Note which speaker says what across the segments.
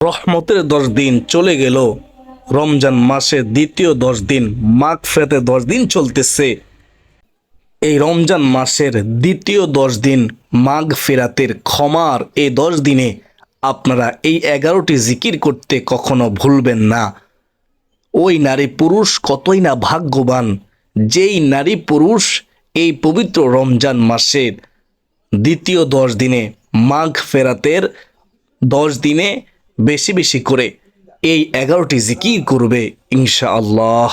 Speaker 1: রহমতের 10 দিন চলে গেল। রমজান মাসের দ্বিতীয় 10 দিন, মাগফিরাতের 10 দিন চলতেছে। এই রমজান মাসের দ্বিতীয় 10 দিন মাগফিরাতের ক্ষমার এই 10 দিনে আপনারা এই 11টি জিকির করতে কখনো ভুলবেন না। ওই নারী পুরুষ কতই না ভাগ্যবান, যেই নারী পুরুষ এই পবিত্র রমজান মাসের দ্বিতীয় 10 দিনে মাগফিরাতের 10 দিনে বেশি বেশি করে এই 11টি জিকির করবে ইনশাআল্লাহ।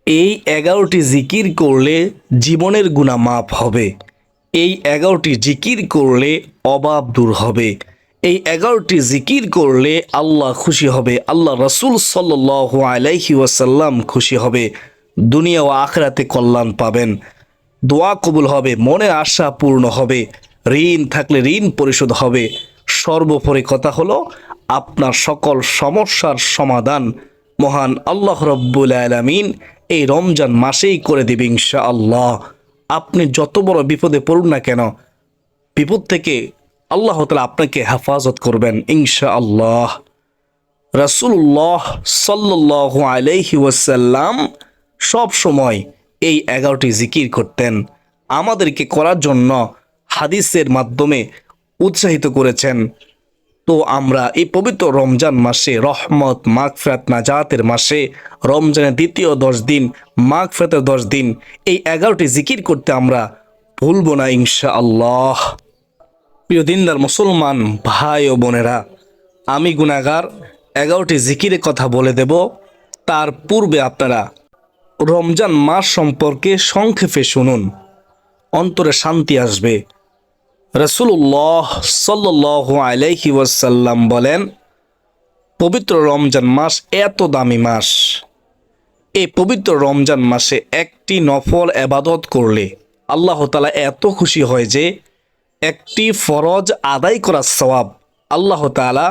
Speaker 1: এই 11টি জিকির করলে জীবনের গুনাহ মাফ হবে। এই 11টি জিকির করলে অভাব দূর হবে। এই 11টি জিকির করলে আল্লাহ খুশি হবে, আল্লাহ রাসূল সাল্লাল্লাহু আলাইহি ওয়াসাল্লাম খুশি হবে। দুনিয়া ও আখিরাতে কল্যাণ পাবেন, দোয়া কবুল হবে, মনের আশা পূর্ণ হবে, ঋণ থাকলে ঋণ পরিশোধ হবে। সর্বোপরি কথা হলো আপনার সকল সমস্যার সমাধান মহান আল্লাহ রব্বুল আলামিন এই রমজান মাসেই করে দেবে ইনশাআল্লাহ। আপনি যত বড় বিপদে পড়ুন না কেন, বিপদ থেকে আল্লাহ তাআলা আপনাকে হেফাজত করবেন ইনশাআল্লাহ। রাসূলুল্লাহ সাল্লাল্লাহু আলাইহি ওয়াসাল্লাম সব সময় এই 11টি জিকির করতেন, আমাদেরকে করার জন্য হাদিসের মাধ্যমে উৎসাহিত করেছেন। তো আমরা এই পবিত্র রমজান মাসে, রহমত মাগফিরাত নাজাতের মাসে, রমজানের দ্বিতীয় 10 দিন মাগফিরাতের 10 দিন এই 11টি জিকির করতে আমরা ভুলব না ইনশাআল্লাহ। প্রিয় দিনদার মুসলমান ভাই ও বোনেরা, আমি গুনাহগার, 11টি জিকিরের কথা বলে দেব। তার পূর্বে আপনারা রমজান মাস সম্পর্কে সংক্ষেপে শুনুন, অন্তরে শান্তি আসবে। রাসূলুল্লাহ সাল্লাল্লাহু আলাইহি ওয়াসাল্লাম বলেন, পবিত্র রমজান মাস এত দামি মাস, এই পবিত্র রমজান মাসে একটি নফল ইবাদত করলে আল্লাহ তাআলা এত খুশি হয় যে একটি ফরজ আদায় করার সওয়াব আল্লাহ তাআলা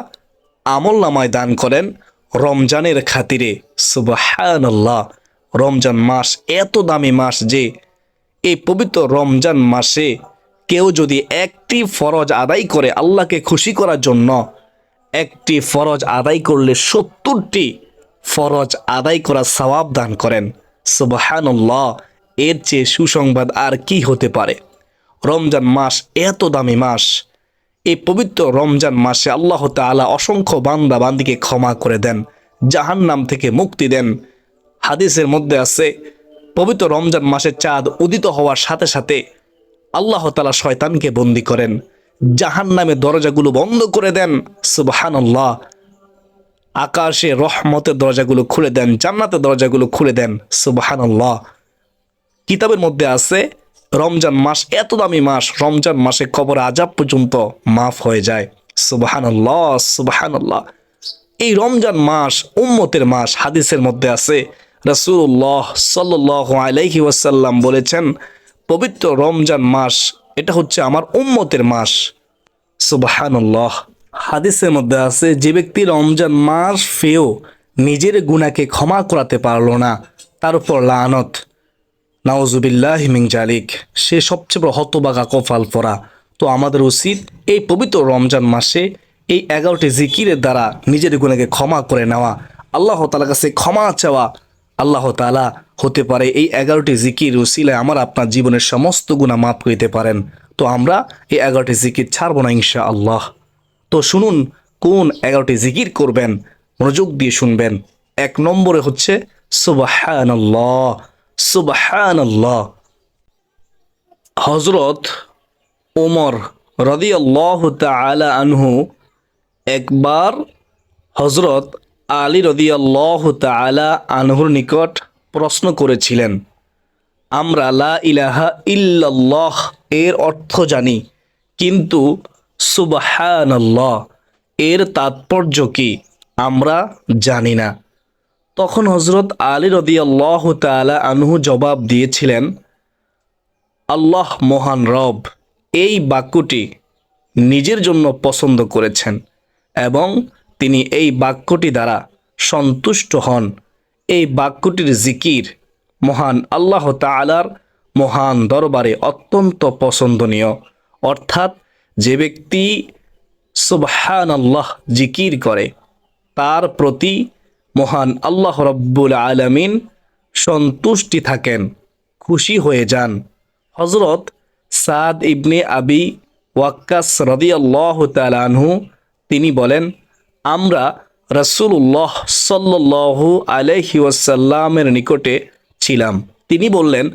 Speaker 1: আমলনামায় দান করেন রমজানের খাতিরে। সুবহানাল্লাহ। রমজান মাস এত দামি মাস যে এই পবিত্র রমজান মাসে কেউ যদি একটি ফরজ আদায় করে আল্লাহকে খুশি করার জন্য, একটি ফরজ আদায় করলে 70টি ফরজ আদায় করার সওয়াব দান করেন। সুবহানাল্লাহ। এর চেয়ে সুসংবাদ আর কি হতে পারে। রমজান মাস এত দামি মাস, এই পবিত্র রমজান মাসে আল্লাহ তাআলা অসংখ্য বান্দা বান্দিকে ক্ষমা করে দেন, জাহান্নাম থেকে মুক্তি দেন। হাদিসের মধ্যে আছে, পবিত্র রমজান মাসে চাঁদ উদিত হওয়ার সাথে সাথে আল্লাহ তাআলা শয়তানকে বন্দী করেন, জাহান্নামের দরজাগুলো বন্ধ করে দেন। সুবহানাল্লাহ। আকাশে রহমতের দরজাগুলো খুলে দেন, জান্নাতের দরজাগুলো খুলে দেন। সুবহানাল্লাহ। কিতাবের মধ্যে আছে, রমজান মাস এত দামি মাস, রমজান মাসে কবর আযাব পর্যন্ত মাফ হয়ে যায়। সুবহানাল্লাহ, সুবহানাল্লাহ। এই রমজান মাস উম্মতের মাস। হাদিসের মধ্যে আছে, রাসূলুল্লাহ সাল্লাল্লাহু আলাইহি ওয়াসাল্লাম বলেছেন, পবিত্র রমজান মাস এটা হচ্ছে আমার উম্মতের মাস। সুবহানাল্লাহ। হাদিসের মধ্যে আছে, যে ব্যক্তি রমজান মাস পেয়েও নিজের গুনাহকে ক্ষমা করাতে পারলো না, তার উপর লানত, নাউজুবিল্লাহি মিন জালিক, সে সবচেয়ে বড় হতভাগা, কপাল পরা। তো আমাদের উচিত এই পবিত্র রমজান মাসে এই 11টি জিকিরের দ্বারা নিজের গুনাহকে ক্ষমা করে নেওয়া, আল্লাহ তাআলার কাছে ক্ষমা চাওয়া। আল্লাহ তাআলা হতে পারে এই 11টি জিকির উসিলায় আমার আপনার জীবনের সমস্ত গুনাহ মাফ করতে পারেন। তো আমরা এই 11টি জিকির ছাড়ব না ইনশাআল্লাহ। তো শুনুন কোন 11টি জিকির করবেন, মনোযোগ দিয়ে শুনবেন। 1 নম্বরে হচ্ছে সুবহানাল্লাহ, সুবহানাল্লাহ। হযরত ওমর রাদিয়াল্লাহু তাআলা আনহু একবার হযরত আলী রাদিয়াল্লাহু তাআলা আনহুর নিকট প্রশ্ন করেছিলেন, আমরা লা ইলাহা ইল্লাল্লাহ এর অর্থ জানি, কিন্তু সুবহানাল্লাহ এর তাৎপর্য কি আমরা জানি না। তখন হযরত আলী রাদিয়াল্লাহু তাআলা আনহু জবাব দিয়েছিলেন, আল্লাহ মহান রব এই বাক্যটি নিজের জন্য পছন্দ করেছেন এবং তিনি এই বাক্যটি দ্বারা সন্তুষ্ট হন। এই বাক্যটির জিকির মহান আল্লাহ তাআলার মহান দরবারে অত্যন্ত পছন্দনীয়। অর্থাৎ যে ব্যক্তি সুবহানাল্লাহ জিকির করে, তার প্রতি মহান আল্লাহ রব্বুল আলামিন সন্তুষ্টি থাকেন, খুশি হয়ে যান। হযরত সাদ ইবনে আবি ওয়াক্কাস রাদিয়াল্লাহু তাআলা আনহু তিনি বলেন, আমরা রাসূলুল্লাহ সাল্লাল্লাহু আলাইহি ওয়াসাল্লামের নিকটে ছিলাম। তিনি বললেন,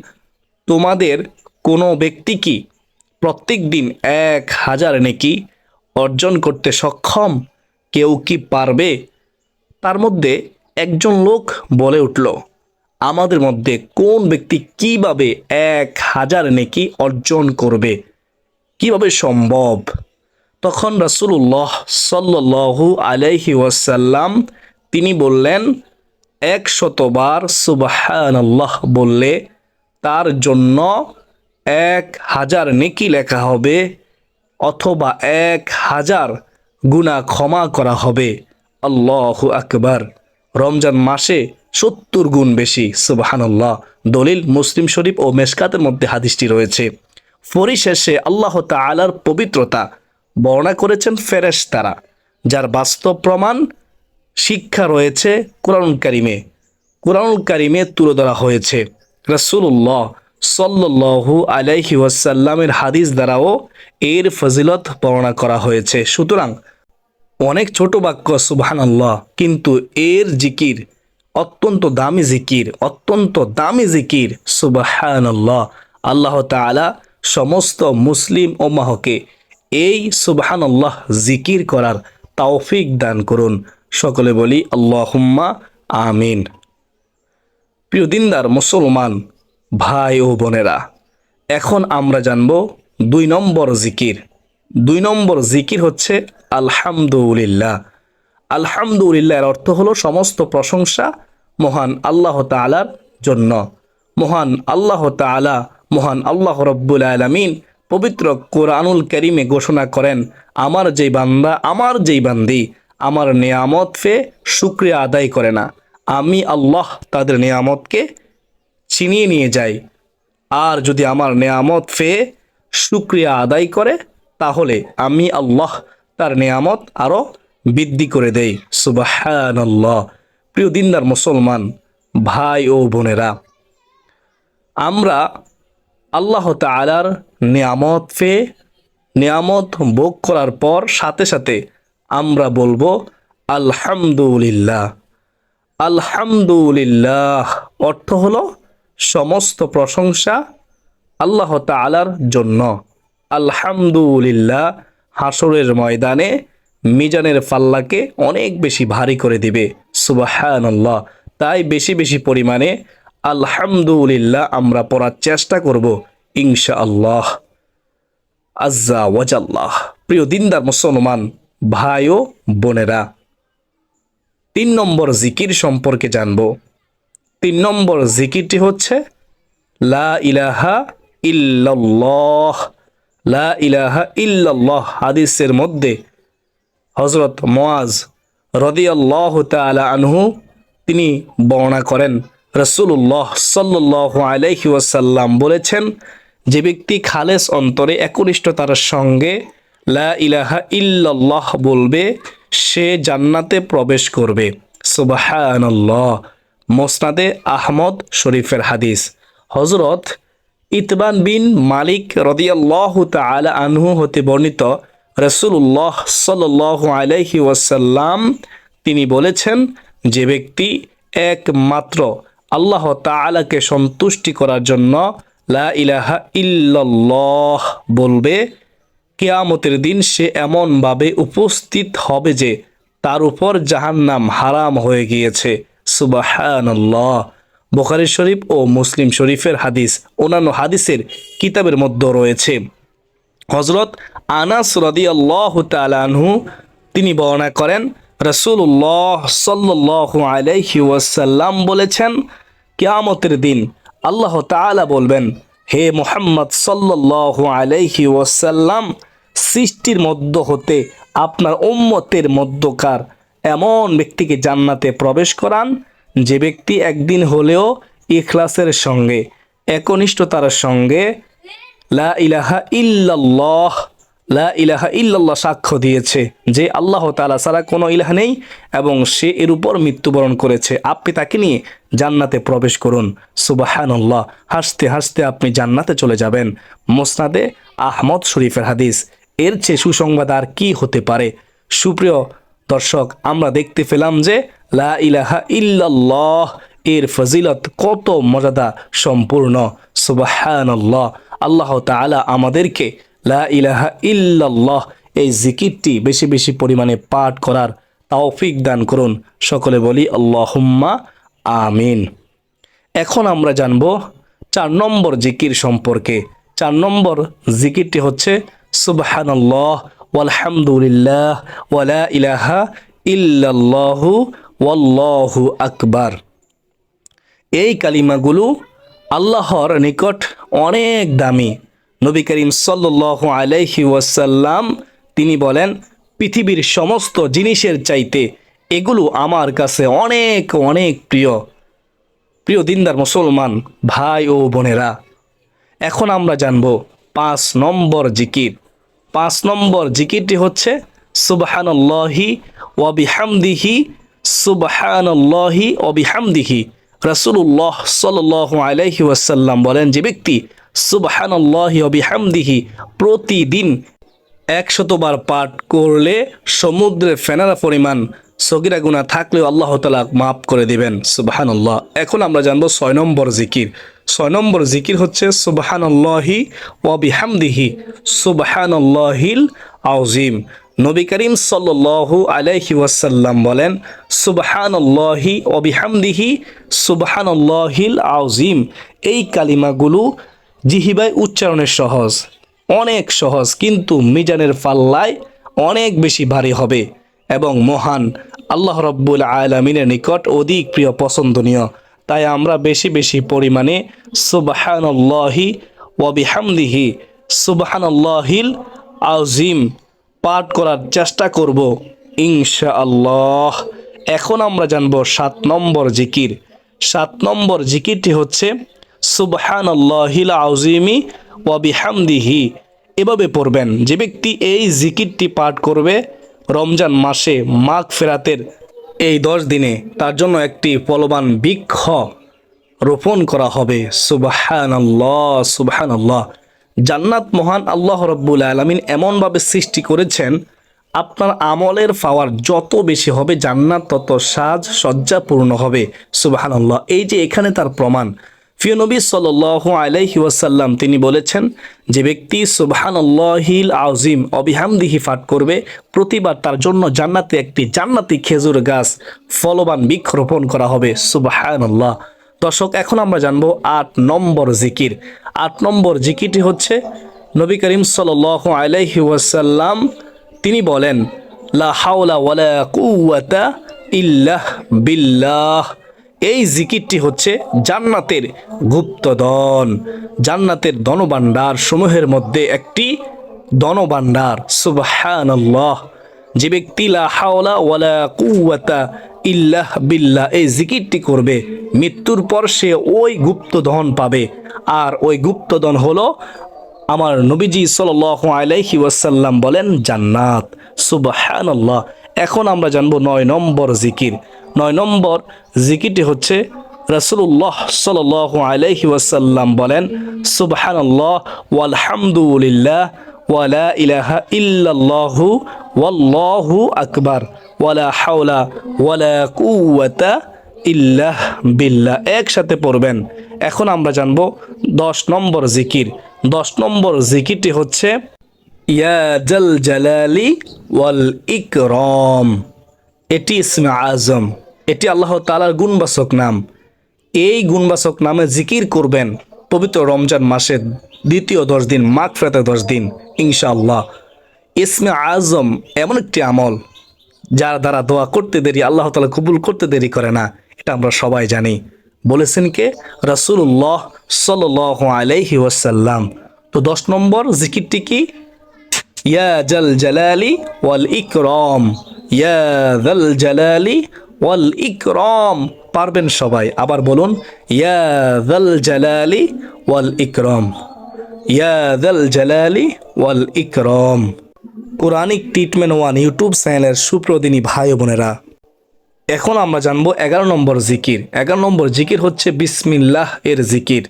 Speaker 1: তোমাদের কোনো ব্যক্তি কি প্রত্যেক দিন 1000 নেকি অর্জন করতে সক্ষম? কেউ কি পারবে? তার মধ্যে একজন লোক বলে উঠল, আমাদের মধ্যে কোন ব্যক্তি কিভাবে 1000 নেকি অর্জন করবে? কিভাবে সম্ভব? তখন রাসূলুল্লাহ সাল্লাল্লাহু আলাইহি ওয়াসাল্লাম তিনি বললেন, 100 বার সুবহানাল্লাহ বললে তার জন্য 1000 নেকি লেখা হবে, অথবা 1000 গুনাহ ক্ষমা করা হবে। আল্লাহু আকবার। রমজান মাসে 70 গুণ বেশি। সুবহানাল্লাহ। দলিল মুসলিম শরীফ ও মেশকাতের মধ্যে হাদিসটি রয়েছে। পরিশেষে আল্লাহ তাআলার পবিত্রতা বর্ণনা করেছেন ফেরেশতারা, যার বাস্তব প্রমাণ শিক্ষা রয়েছে কুরআনুল কারীমে। কুরআনুল কারীমে তুলে ধরা হয়েছে। রাসূলুল্লাহ সাল্লাল্লাহু আলাইহি ওয়াসাল্লামের হাদিস দ্বারাও এর ফজিলত বর্ণনা করা হয়েছে। সুতরাং অনেক ছোট বাক্য সুবহানাল্লাহ, কিন্তু এর জিকির অত্যন্ত দামি জিকির, অত্যন্ত দামি জিকির সুবহানাল্লাহ। আল্লাহ তাআলা সমস্ত মুসলিম উম্মাহকে এই সুবহানাল্লাহ জিকির করার তৌফিক দান করুন। সকলে বলি আল্লাহুম্মা আমিন। প্রিয় দিনদার মুসলমান ভাই ও বোনেরা, এখন আমরা জানব 2 নম্বর জিকির। 2 নম্বর জিকির হচ্ছে আলহামদুলিল্লাহ। আলহামদুলিল্লাহ এর অর্থ হলো সমস্ত প্রশংসা মহান আল্লাহ তাআলার জন্য। মহান আল্লাহ তাআলা, মহান আল্লাহ রব্বুল আলামিন পবিত্র কোরআনুল কারীমে ঘোষণা করেন, আমার যেই বান্দা, আমার যেই বান্দি আমার নিয়ামত পেয়ে শুকরিয়া আদায় করে না, আমি আল্লাহ তাদের নিয়ামতকে ছিনিয়ে নিয়ে যাই। আর যদি আমার নিয়ামত পেয়ে শুকরিয়া আদায় করে, তাহলে আমি আল্লাহ তার নিয়ামত আরও বৃদ্ধি করে দেই। সুবহানাল্লাহ। প্রিয় দিনদার মুসলমান ভাই ও বোনেরা, আমরা আল্লাহ তাআলার নিয়ামত পেয়ে, নিয়ামত ভোগ করার পর সাথে সাথে আমরা বলবো আলহামদুলিল্লাহ। আলহামদুলিল্লাহ অর্থ হলো সমস্ত প্রশংসা আল্লাহ তাআলার জন্য। আলহামদুলিল্লাহ হাসরের ময়দানে মিজানের পাল্লাকে অনেক বেশি ভারী করে দিবে। সুবহানাল্লাহ। তাই বেশি বেশি পরিমাণে আলহামদুলিল্লাহ আমরা পড়ার চেষ্টা করব ইনশাআল্লাহ আজ্জা ওয়াজাল্লাহ। প্রিয় দিনদার মুসলমান ভাই ও বোনেরা, 3 নম্বর জিকির সম্পর্কে জানব। 3 নম্বর জিকিরটি হচ্ছে লা ইলাহা ইল্লাল্লাহ। লা ইলাহা ইল্লাল্লাহ হাদিসের মধ্যে হযরত মুআজ রাদিয়াল্লাহু তাআলা আনহু তিনি বর্ণনা করেন, রাসূলুল্লাহ সাল্লাল্লাহু আলাইহি ওয়াসাল্লাম বলেছেন, যে ব্যক্তি খালেস অন্তরে একনিষ্ঠতার সঙ্গে লা ইলাহা ইল্লাল্লাহ বলবে, সে জান্নাতে প্রবেশ করবে। সুবহানাল্লাহ। মুসনাদে আহমদ শরীফের হাদিস। হযরত ইতবান বিন মালিক রাদিয়াল্লাহু তাআলা আনহু হতে বর্ণিত, রাসূলুল্লাহ সাল্লাল্লাহু আলাইহি ওয়াসাল্লাম তিনি বলেছেন, যে ব্যক্তি একমাত্র আল্লাহ তাআলাকে সন্তুষ্টি করার জন্য লা ইলাহা ইল্লাল্লাহ বলবে, কিয়ামতের দিন সে এমনভাবে উপস্থিত হবে যে তার উপর জাহান্নাম হারাম হয়ে গিয়েছে। সুবহানাল্লাহ। বুখারী শরীফ ও মুসলিম শরীফের হাদিস। অন্যান্য হাদিসের কিতাবের মধ্যে রয়েছে। হযরত আনাস রাদিয়াল্লাহু তাআলা আনহু তিনি বর্ণনা করেন, রাসূলুল্লাহ সাল্লাল্লাহু আলাইহি ওয়াসাল্লাম বলেছেন, কিয়ামতের দিন আল্লাহ তাআলা বলবেন, হে মুহাম্মদ সাল্লাল্লাহু আলাইহি ওয়াসাল্লাম, সৃষ্টির মধ্য হতে আপনার উম্মতের মধ্যকার এমন ব্যক্তিকে জান্নাতে প্রবেশ করান, যে ব্যক্তি একদিন হলেও ইখলাসের সঙ্গে, একনিষ্ঠতার সঙ্গে লা ইলাহা ইল্লাল্লাহ, লা ইলাহা ইল্লাল্লাহ সাক্ষ্য দিয়েছে যে আল্লাহ তাআলা ছাড়া কোনো ইলাহ নেই এবং সে এর উপর মৃত্যুবরণ করেছে, আপনি তাকে নিয়ে জান্নাতে প্রবেশ করুন। সুবহানাল্লাহ, হাসতে হাসতে আপনি জান্নাতে চলে যাবেন। মুসনাদে আহমদ শরীফের হাদিস। এর চেয়ে সুসংবাদ আর কি হতে পারে? সুপ্রিয় দর্শক, আমরা দেখতে পেলাম যে লা ইলাহা ইল্লাল্লাহ এর ফজিলত কত মর্যাদা সম্পূর্ণ। সুবহানাল্লাহ, আল্লাহ তাআলা আমাদেরকে লা ইলাহা ইল্লাল্লাহ এই জিকিরটি বেশি বেশি পরিমাণে পাঠ করার তৌফিক দান করুন। সকলে বলি আল্লাহুম্মা আমিন। এখন আমরা জানব 4 নম্বর জিকির সম্পর্কে। 4 নম্বর জিকিরটি হচ্ছে সুবহানাল্লাহ ওয়ালহামদুলিল্লাহ ওয়ালা ইলাহা ইল্লাল্লাহু ওয়াল্লাহু আকবার। এই কালিমাগুলো আল্লাহর নিকট অনেক দামি। নবী করিম সাল্লাল্লাহু আলাইহি ওয়াসাল্লাম তিনি বলেন, পৃথিবীর সমস্ত জিনিসের চাইতে এগুলো আমার কাছে অনেক অনেক প্রিয়। প্রিয় দিনদার মুসলমান ভাই ও বোনেরা, এখন আমরা জানব 5 নম্বর জিকির। 5 নম্বর জিকিরটি হচ্ছে সুবহানাল্লাহি ওয়া বিহামদিহি, সুবহানাল্লাহি ওয়া বিহামদিহি। রাসূলুল্লাহ সাল্লাল্লাহু আলাইহি ওয়াসাল্লাম বলেন, যে ব্যক্তি সুবহানাল্লাহি ওয়া বিহামদিহি প্রতিদিন 100 বার পাঠ করলে সমুদ্রে ফেনার পরিমাণ সগীরা গুনাহ থাকলেও আল্লাহ তাআলা মাফ করে দিবেন। সুবহানাল্লাহ। এখন আমরা জানবো 6 নম্বর জিকির। 6 নম্বর জিকির হচ্ছে সুবহানাল্লাহি ওয়া বিহামদিহি, সুবহানাল্লাহিল আযীম। নবী করিম সাল্লাল্লাহু আলাইহি ওয়াসাল্লাম বলেন, সুবহানাল্লাহি ওয়া বিহামদিহি, সুবহানাল্লাহিল আযীম। এই কালিমাগুলো জিহ্বায় উচ্চারণের সহজ, অনেক সহজ, কিন্তু মিজানের পাল্লায় অনেক বেশি ভারী হবে এবং মহান আল্লাহ রাব্বুল আলামিনের নিকট অধিক প্রিয় পছন্দনীয়। তাই আমরা বেশি বেশি পরিমাণে সুবহানাল্লাহি ওয়া বিহামদিহি, সুবহানাল্লাহিল আযীম পাঠ করার চেষ্টা করব ইনশাআল্লাহ। এখন আমরা জানব 7 নম্বর জিকির। 7 নম্বর জিকিরটি হচ্ছে সুবহানাল্লাহিল আযীমি ওয়া বিহামদিহি। এভাবে পড়বেন, যে ব্যক্তি এই জিকিরটি পাঠ করবে রমজান মাসে মাগফিরাতের এই 10 দিনে তার জন্য একটি ফলবান বৃক্ষ রোপণ করা হবে। সুবহানাল্লাহ, সুবহানাল্লাহ। জান্নাত মহান আল্লাহ রাব্বুল আলামিন এমনভাবে সৃষ্টি করেছেন, আপনার আমলের পাওয়ার যত বেশি হবে জান্নাত তত সাজসজ্জাপূর্ণ হবে। সুবহানাল্লাহ। এই যে এখানে তার প্রমাণ। প্রিয় নবী সাল্লাল্লাহু আলাইহি ওয়াসাল্লাম তিনি বলেছেন, যে ব্যক্তি সুবহানাল্লাহিল আযীম ওয়া বিহামদিহি পাঠ করবে প্রতিবার তার জন্য জান্নাতে একটি জান্নাতি খেজুর গাছ ফলবান বৃক্ষ রোপণ করা হবে। সুবহানাল্লাহ। দর্শক, এখন আমরা জানবো 8 নম্বর জিকির। 8 নম্বর জিকিরটি হচ্ছে নবী করিম সাল্লাল্লাহু আলাইহি ওয়াসাল্লাম তিনি বলেন, লা হাওলা ওয়ালা কুওয়াতা ইল্লা বিল্লাহ। এই জিকিরটি হচ্ছে জান্নাতের গুপ্তধন, জান্নাতের ধনভাণ্ডার সমূহের মধ্যে একটি ধনভাণ্ডার। সুবহানাল্লাহ। যে ব্যক্তি লা হাওলা ওয়ালা কুওয়াতা ইল্লাহ বিল্লাহ এই জিকিরটি করবে মৃত্যুর পর সে ওই গুপ্তধন পাবে। আর ওই গুপ্তধন হলো আমার নবীজি সাল্লাল্লাহু আলাইহি ওয়াসাল্লাম বলেন জান্নাত। সুবহানাল্লাহ। এখন আমরা জানবো 9 নম্বর জিকির। 9 নম্বর জিকিরটি হচ্ছে রাসূলুল্লাহ সাল্লাল্লাহু আলাইহি ওয়াসাল্লাম বলেন, সুবহানাল্লাহ ওয়ালহামদুলিল্লাহ ওয়ালা ইলাহা ইল্লাল্লাহু ওয়াল্লাহু আকবার ওয়ালা হাওলা ওয়ালা কুওয়াতা ইল্লা বিল্লাহ। একসাথে পড়বেন। এখন আমরা জানবো 10 নম্বর জিকির। 10 নম্বর জিকিরটি হচ্ছে ইয়া জাল জালালি ওয়াল ইকরাম। এটি ইসমে আজম, এটি আল্লাহ তাআলার গুণবাচক নাম। এই গুণবাচক নামে জিকির করবেন পবিত্র রমজান মাসের দ্বিতীয় 10 দিন, মাগফিরাতের 10 দিন ইনশাআল্লাহ। ইসমে আজম এমন একটি আমল যার দ্বারা দোয়া করতে দেরি আল্লাহ তাআলা কবুল করতে দেরি করে না, এটা আমরা সবাই জানি। বলেছেন কে? রাসূলুল্লাহ সাল্লাল্লাহু আলাইহি ওয়াসাল্লাম। তো 10 নম্বর জিকিরটি কি? ইয়া জাল জালালি ওয়াল ইকরাম, ইয়া জাল জালালি ওয়াল ইকরাম। পারবেন সবাই? আবার বলুন, ইয়া জাল জালালি ওয়াল ইকরাম। ইয়া যাল জালালি ওয়াল ইকরাম। কোরআনিক ট্রিটমেন্ট ওয়ান ইউটিউব চ্যানেলের সুপ্রদিনী ভাই ও বোনেরা, এখন আমরা জানবো 11 নম্বর জিকির। 11 নম্বর জিকির হচ্ছে বিসমিল্লাহ এর জিকির।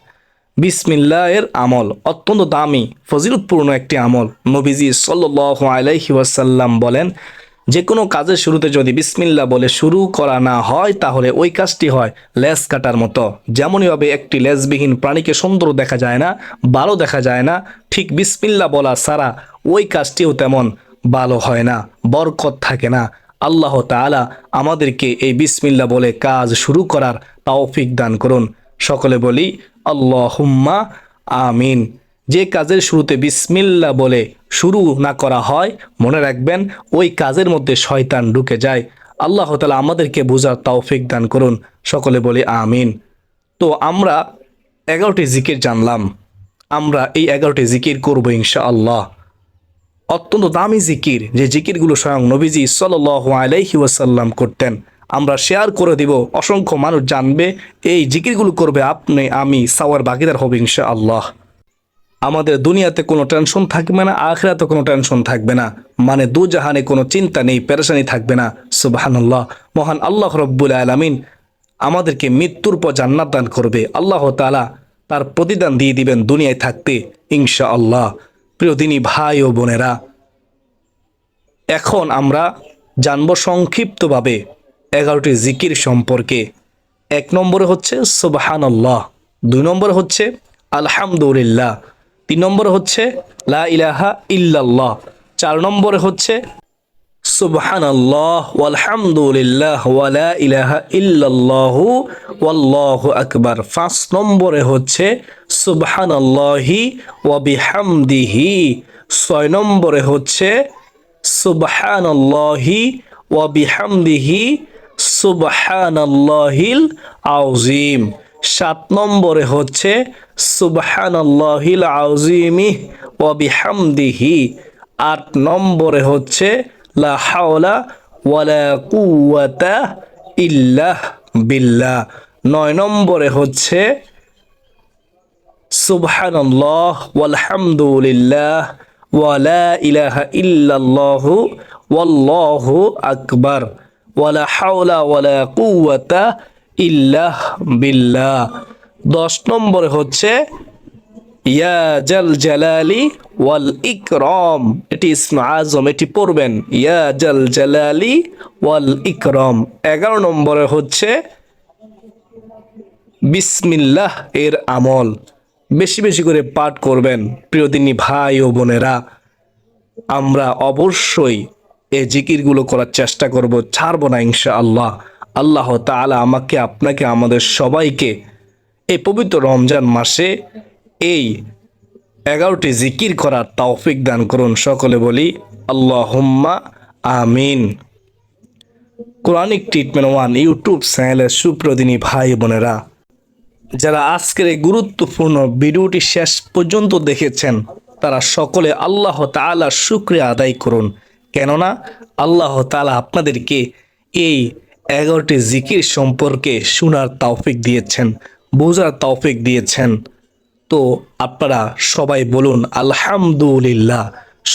Speaker 1: বিসমিল্লাহ এর আমল অত্যন্ত দামি ফজিলতপূর্ণ একটি আমল। নবীজি সাল্লাল্লাহু আলাইহি ওয়াসাল্লাম বলেন, যে কোনো কাজের শুরুতে যদি বিসমিল্লাহ বলে শুরু করা না হয় তাহলে ওই কাজটি হয় লেজ কাটার মতো। যেমনইভাবে একটি লেজবিহীন প্রাণীকে সুন্দর দেখা যায় না, ভালো দেখা যায় না, ঠিক বিসমিল্লাহ বলা ছাড়া ওই কাজটিও তেমন ভালো হয় না, বরকত থাকে না। আল্লাহ তাআলা আমাদেরকে এই বিসমিল্লাহ বলে কাজ শুরু করার তৌফিক দান করুন। সকলে বলি আল্লাহুম্মা আমিন। যে কাজের শুরুতে বিসমিল্লাহ বলে শুরু না করা হয়, মনে রাখবেন ওই কাজের মধ্যে শয়তান ঢুকে যায়। আল্লাহ তাআলা আমাদেরকে বোঝার তৌফিক দান করুন। সকলে বলি আমিন। তো আমরা 11টি জিকির জানলাম, আমরা এই 11টি জিকির করবো ইনশাআল্লাহ। অত্যন্ত দামি জিকির, যে জিকিরগুলো স্বয়ং নবীজি সাল্লাল্লাহু আলাইহি ওয়াসাল্লাম করতেন। আমরা শেয়ার করে দিব, অসংখ্য মানুষ জানবে, এই জিকিরগুলো করবে, আপনি আমি সাওয়ার ভাগীদার হবে ইনশাআল্লাহ। আমাদের দুনিয়াতে কোনো টেনশন থাকবে না, আখিরাতে কোনো টেনশন থাকবে না, মানে দুজাহানে কোনো চিন্তা নেই, পেরেশানি থাকবে না। সুবহানাল্লাহ। মহান আল্লাহ রব্বুল আলামিন আমাদেরকে মৃত্যুর পর জান্নাত দান করবে। আল্লাহ তাআলা তার প্রতিদান দিয়ে দিবেন দুনিয়ায় থাকতে ইনশাআল্লাহ। প্রিয় দিনী ভাই ও বোনেরা, এখন আমরা জানব সংক্ষিপ্তভাবে 11টি জিকির সম্পর্কে। 1 নম্বরে হচ্ছে সুবহানাল্লাহ, 2 নম্বরে হচ্ছে আলহামদুলিল্লাহ, 3 নম্বরে হচ্ছে লা ইলাহা ইল্লাল্লাহ, 4 নম্বরে হচ্ছে সুবহানাল্লাহ ওয়ালহামদুলিল্লাহ ওয়া লা ইলাহা ইল্লাল্লাহু ওয়াল্লাহু আকবার, 5 নম্বরে হচ্ছে সুবহানাল্লাহি ওয়া বিহামদিহি, 6 নম্বরে হচ্ছে সুবহানাল্লাহি ওয়া বিহামদিহি সুবহানাল্লাহিল আযীম, 7 নম্বরে হচ্ছে সুবহানাল্লাহিল আযীমি ওয়া বিহামদিহি, 8 নম্বরে হচ্ছে লা হাওলা ওয়ালা কুওয়াতা ইল্লা বিল্লাহ, 9 নম্বরে হচ্ছে সুবহানাল্লাহ ওয়ালহামদুলিল্লাহ ওয়া লা ইলাহা ইল্লাল্লাহু ওয়াল্লাহু আকবার ওয়ালা হাওলা ওয়ালা কুওয়াতা ইল্লা বিল্লাহ, 10 নম্বরে হচ্ছে ইয়া জাল জালালি ওয়াল ইকরাম। এটি ইসমে আজম, এটি পড়বেন ইয়া জাল জালালি ওয়াল ইকরাম। 11 নম্বরে হচ্ছে বিসমিল্লাহ এর আমল, বেশি বেশি করে পাঠ করবেন। প্রিয় দিনী ভাই ও বোনেরা, আমরা অবশ্যই এই জিকিরগুলো করার চেষ্টা করব, ছাড়বো না ইনশাআল্লাহ। আল্লাহ তাআলা আমাকে, আপনাকে, আমাদের সবাইকে এই পবিত্র রমজান মাসে এই 11টি জিকির করার তৌফিক দান করুন। সকলে বলি আল্লাহুম্মা আমিন। কোরআনিক ট্রিটমেন্ট ওয়ান ইউটিউব চ্যানেলের সুপ্রদিনী ভাই বোনেরা, যারা আজকের এই গুরুত্বপূর্ণ ভিডিওটি শেষ পর্যন্ত দেখেছেন, তারা সকলে আল্লাহ তাআলার শুকরিয়া আদায় করুন। কেননা আল্লাহ তাআলা আপনাদেরকে এই 11টি জিকির সম্পর্কে শোনার তৌফিক দিয়েছেন, বোঝার তৌফিক দিয়েছেন। তো আপনারা সবাই বলুন আলহামদুলিল্লাহ।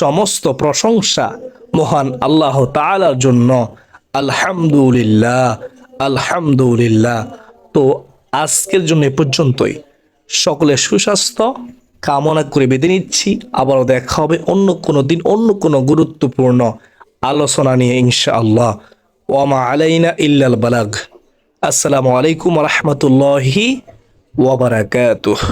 Speaker 1: সমস্ত প্রশংসা মহান আল্লাহ তাআলার জন্য। আলহামদুলিল্লাহ, আলহামদুলিল্লাহ। তো আজকের জন্য এ পর্যন্তই। সকলের সুস্বাস্থ্য কামনা করে বেঁধে নিচ্ছি। আবারও দেখা হবে অন্য কোনো দিন, অন্য কোনো গুরুত্বপূর্ণ আলোচনা নিয়ে ইনশাআল্লাহ। ওয়া মা আলাইনা ইল্লাল বালাগ। আসসালামু আলাইকুম ওয়া রাহমাতুল্লাহি ওয়া বারাকাতুহু।